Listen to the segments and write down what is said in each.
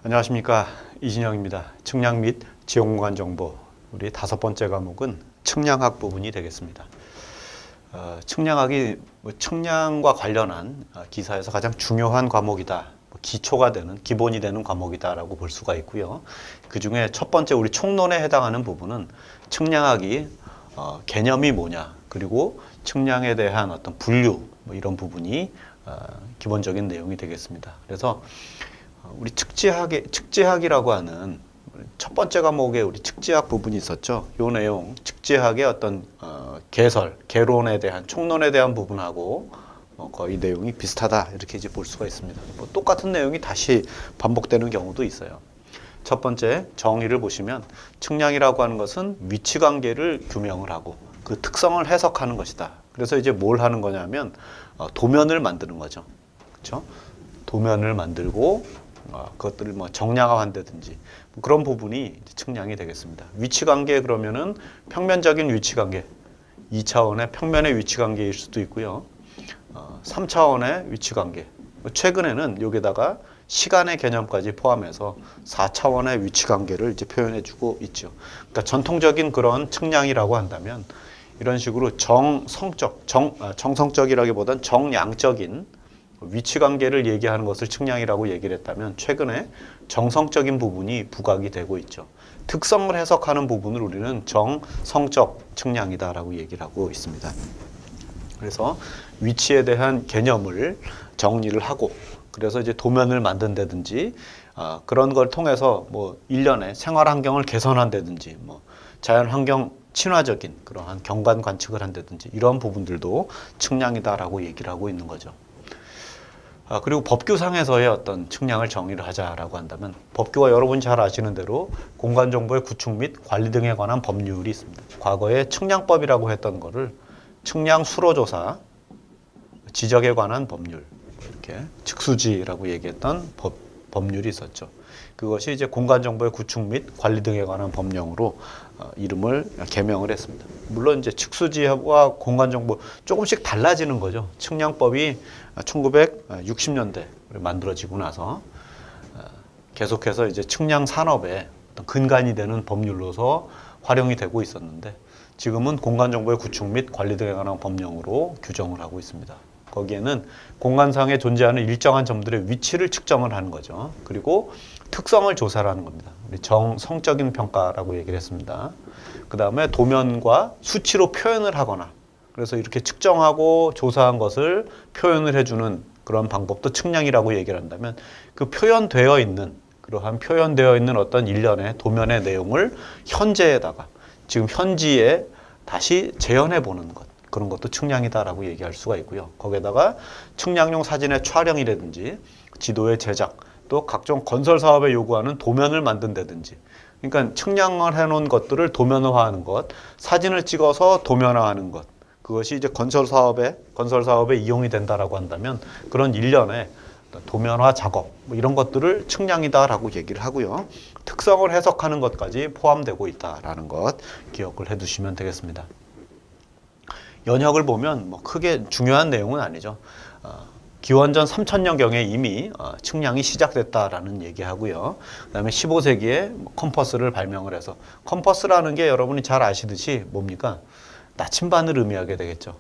안녕하십니까, 이진영입니다. 측량 및 지형공간 정보, 우리 5번째 과목은 측량학 부분이 되겠습니다. 측량학이 측량과 관련한 기사에서 가장 중요한 과목이다, 기초가 되는, 기본이 되는 과목이다라고 볼 수가 있고요. 그 중에 첫 번째 우리 총론에 해당하는 부분은 측량학이 개념이 뭐냐, 그리고 측량에 대한 어떤 분류, 이런 부분이 기본적인 내용이 되겠습니다. 그래서 우리 측지학이라고 하는 첫 번째 과목에 우리 측지학 부분이 있었죠. 이 내용, 측지학의 어떤 개론에 대한, 총론에 대한 부분하고 거의 내용이 비슷하다, 이렇게 이제 볼 수가 있습니다. 똑같은 내용이 다시 반복되는 경우도 있어요. 첫 번째 정의를 보시면, 측량이라고 하는 것은 위치 관계를 규명을 하고 그 특성을 해석하는 것이다. 그래서 이제 뭘 하는 거냐면 도면을 만드는 거죠. 그렇죠? 도면을 만들고 그것들을 정량화한다든지 그런 부분이 측량이 되겠습니다. 위치관계, 그러면은 평면적인 위치관계, 2차원의 평면의 위치관계일 수도 있고요. 3차원의 위치관계, 최근에는 여기다가 시간의 개념까지 포함해서 4차원의 위치관계를 이제 표현해주고 있죠. 그러니까 전통적인 그런 측량이라고 한다면 이런 식으로 정성적이라기보단 정량적인 위치관계를 얘기하는 것을 측량이라고 얘기를 했다면, 최근에 정성적인 부분이 부각이 되고 있죠. 특성을 해석하는 부분을 우리는 정성적 측량이다라고 얘기를 하고 있습니다. 그래서 위치에 대한 개념을 정리를 하고, 그래서 이제 도면을 만든다든지 그런 걸 통해서 일련의 생활 환경을 개선한다든지 자연 환경 친화적인 그러한 경관 관측을 한다든지 이런 부분들도 측량이다라고 얘기를 하고 있는 거죠. 그리고 법규상에서의 어떤 측량을 정의를 하자라고 한다면, 법규가 여러분이 잘 아시는 대로 공간정보의 구축 및 관리 등에 관한 법률이 있습니다. 과거에 측량법이라고 했던 거를 측량 수로조사, 지적에 관한 법률, 이렇게 측수지라고 얘기했던 법률이 있었죠. 그것이 이제 공간정보의 구축 및 관리 등에 관한 법령으로 이름을 개명을 했습니다. 물론 이제 측수지와 공간정보 조금씩 달라지는 거죠. 측량법이 1960년대 만들어지고 나서 계속해서 이제 측량 산업의 근간이 되는 법률로서 활용이 되고 있었는데, 지금은 공간정보의 구축 및 관리 등에 관한 법령으로 규정을 하고 있습니다. 거기에는 공간상에 존재하는 일정한 점들의 위치를 측정을 하는 거죠. 그리고 특성을 조사하는 겁니다. 우리 정성적인 평가라고 얘기를 했습니다. 그 다음에 도면과 수치로 표현을 하거나, 그래서 이렇게 측정하고 조사한 것을 표현을 해주는 그런 방법도 측량이라고 얘기를 한다면, 그 표현되어 있는, 그러한 표현되어 있는 어떤 일련의 도면의 내용을 현재에다가, 지금 현지에 다시 재현해 보는 것, 그런 것도 측량이다라고 얘기할 수가 있고요. 거기에다가 측량용 사진의 촬영이라든지 지도의 제작, 또 각종 건설 사업에 요구하는 도면을 만든다든지, 그러니까 측량을 해놓은 것들을 도면화하는 것, 사진을 찍어서 도면화하는 것, 그것이 이제 건설 사업에 이용이 된다라고 한다면, 그런 일련의 도면화 작업, 이런 것들을 측량이다라고 얘기를 하고요. 특성을 해석하는 것까지 포함되고 있다라는 것 기억을 해두시면 되겠습니다. 연혁을 보면 크게 중요한 내용은 아니죠. 기원전 3000년경에 이미 측량이 시작됐다라는 얘기하고요. 그 다음에 15세기에 컴퍼스를 발명을 해서, 컴퍼스라는 게 여러분이 잘 아시듯이 뭡니까? 나침반을 의미하게 되겠죠.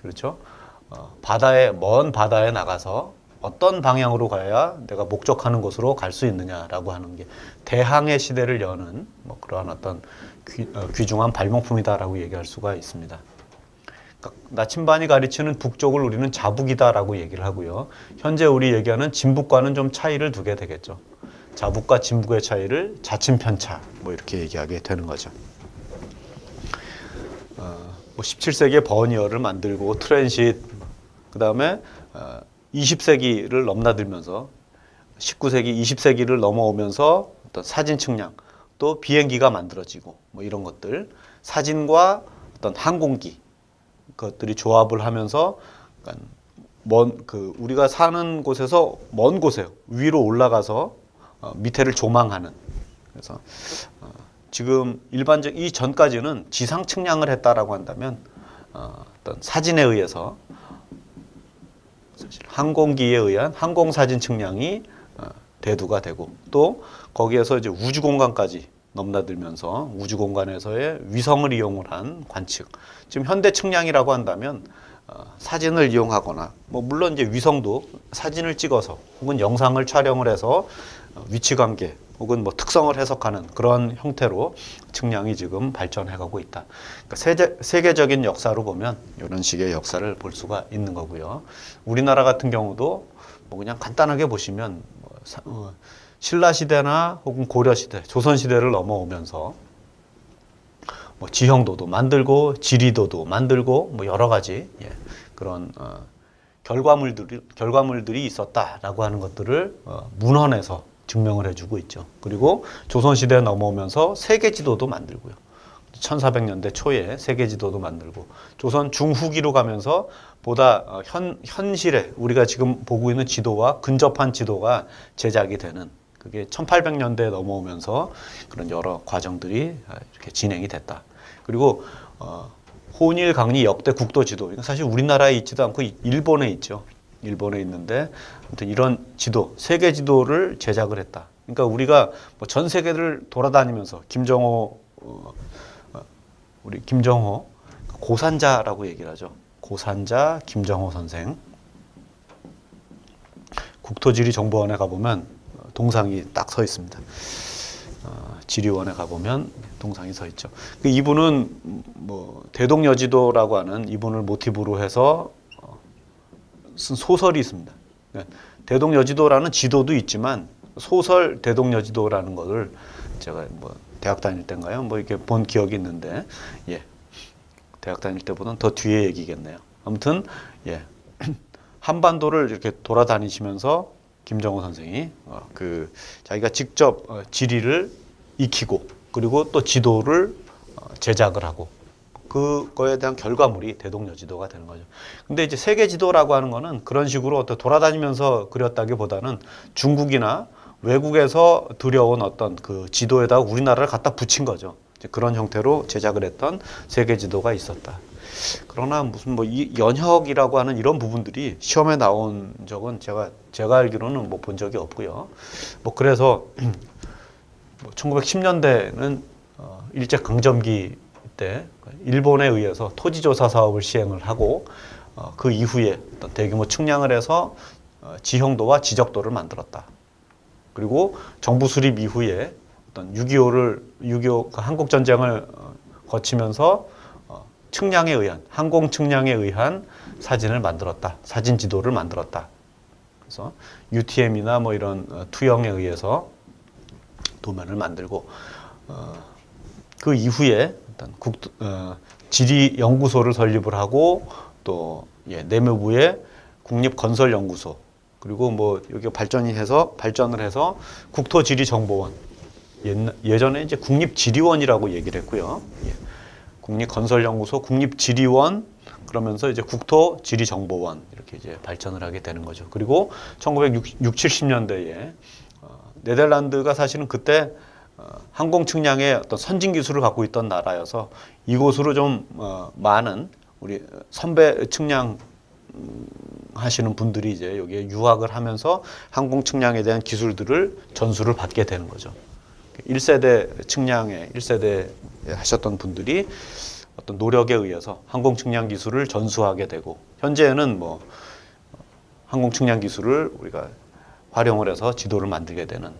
그렇죠? 먼 바다에 나가서 어떤 방향으로 가야 내가 목적하는 곳으로 갈 수 있느냐라고 하는 게 대항해 시대를 여는 그러한 어떤 귀중한 발명품이다라고 얘기할 수가 있습니다. 나침반이 가리치는 북쪽을 우리는 자북이다라고 얘기를 하고요. 현재 우리 얘기하는 진북과는 좀 차이를 두게 되겠죠. 자북과 진북의 차이를 자침편차, 이렇게 얘기하게 되는 거죠. 17세기에 버니어를 만들고 트랜sit, 그 다음에 20세기를 넘나들면서 19세기, 20세기를 넘어오면서 어떤 사진 측량, 또 비행기가 만들어지고 이런 것들, 사진과 어떤 항공기, 그것들이 조합을 하면서 우리가 사는 곳에서 먼 곳에 위로 올라가서 밑에를 조망하는, 그래서 지금 이 전까지는 지상 측량을 했다라고 한다면 어떤 사진에 의해서 사실 항공기에 의한 항공사진 측량이 대두가 되고 또 거기에서 이제 우주 공간까지 넘나들면서 우주 공간에서의 위성을 이용을 한 관측. 지금 현대 측량이라고 한다면 사진을 이용하거나 뭐 물론 이제 위성도 사진을 찍어서 혹은 영상을 촬영을 해서 위치 관계 혹은 뭐 특성을 해석하는 그런 형태로 측량이 지금 발전해가고 있다. 그러니까 세계적인 역사로 보면 이런 식의 역사를 볼 수가 있는 거고요. 우리나라 같은 경우도 뭐 그냥 간단하게 보시면 신라 시대나 혹은 고려 시대, 조선 시대를 넘어오면서 뭐 지형도도 만들고 지리도도 만들고 뭐 여러 가지 그런 결과물들이 있었다라고 하는 것들을 문헌에서 증명을 해주고 있죠. 그리고 조선 시대에 넘어오면서 세계 지도도 만들고요. 1400년대 초에 세계 지도도 만들고 조선 중후기로 가면서 보다 현실에 우리가 지금 보고 있는 지도와 근접한 지도가 제작이 되는 그게 1800년대에 넘어오면서 그런 여러 과정들이 이렇게 진행이 됐다. 그리고 혼일 강리 역대 국도 지도 이건 사실 우리나라에 있지도 않고 일본에 있죠. 일본에 있는데 아무튼 이런 지도, 세계 지도를 제작을 했다. 그러니까 우리가 뭐 전 세계를 돌아다니면서 우리 김정호 고산자라고 얘기를 하죠. 고산자 김정호 선생. 국토지리정보원에 가보면 동상이 딱 서 있습니다. 지리원에 가보면 동상이 서 있죠. 이분은 뭐 대동여지도라고 하는 이분을 모티브로 해서 쓴 소설이 있습니다. 대동여지도라는 지도도 있지만 소설 대동여지도라는 것을 제가 뭐 대학 다닐 때인가요? 뭐 이렇게 본 기억이 있는데, 대학 다닐 때보다는 더 뒤에 얘기겠네요. 아무튼, 한반도를 이렇게 돌아다니시면서 김정호 선생이 자기가 직접 지리를 익히고 그리고 또 지도를 제작을 하고 그거에 대한 결과물이 대동여지도가 되는 거죠. 근데 이제 세계 지도라고 하는 거는 그런 식으로 돌아다니면서 그렸다기보다는 중국이나 외국에서 들여온 어떤 그 지도에다가 우리나라를 갖다 붙인 거죠. 이제 그런 형태로 제작을 했던 세계 지도가 있었다. 그러나 무슨 뭐 이 연혁이라고 하는 이런 부분들이 시험에 나온 적은 제가 알기로는 뭐 본 적이 없고요. 뭐 그래서 1910년대는 일제 강점기 때 일본에 의해서 토지조사 사업을 시행을 하고 그 이후에 어떤 대규모 측량을 해서 지형도와 지적도를 만들었다. 그리고 정부 수립 이후에 어떤 6.25 한국 전쟁을 거치면서 측량에 의한 항공 측량에 의한 사진을 만들었다. 사진 지도를 만들었다. 그래서 UTM이나 뭐 이런 투영에 의해서 도면을 만들고 그 이후에 일단 지리연구소를 설립을 하고 또 내무부의 국립건설연구소 그리고 뭐 여기 발전을 해서 국토지리정보원 예전에 이제 국립지리원이라고 얘기를 했고요. 국립건설연구소, 국립지리원 그러면서 이제 국토지리정보원 이렇게 이제 발전을 하게 되는 거죠. 그리고 1960, 70년대에 네덜란드가 사실은 그때 항공 측량의 어떤 선진 기술을 갖고 있던 나라여서 이곳으로 좀 많은 우리 선배 측량 하시는 분들이 이제 여기에 유학을 하면서 항공 측량에 대한 기술들을 전수를 받게 되는 거죠. 1세대 측량에 1세대 하셨던 분들이 어떤 노력에 의해서 항공 측량 기술을 전수하게 되고 현재는 뭐 항공 측량 기술을 우리가 활용을 해서 지도를 만들게 되는.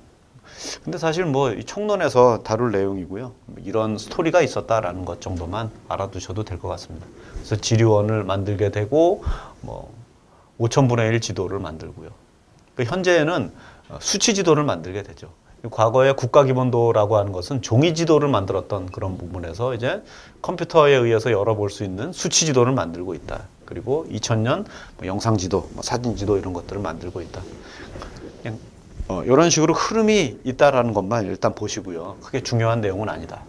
근데 사실 뭐 이 총론에서 다룰 내용이고요. 이런 스토리가 있었다라는 것 정도만 알아두셔도 될 것 같습니다. 그래서 지리원을 만들게 되고 뭐 5,000분의 1 지도를 만들고요. 현재는 수치 지도를 만들게 되죠. 과거에 국가기본도라고 하는 것은 종이 지도를 만들었던 그런 부분에서 이제 컴퓨터에 의해서 열어볼 수 있는 수치 지도를 만들고 있다. 그리고 2000년 영상 지도, 사진 지도 이런 것들을 만들고 있다. 이런 식으로 흐름이 있다라는 것만 일단 보시고요. 크게 중요한 내용은 아니다.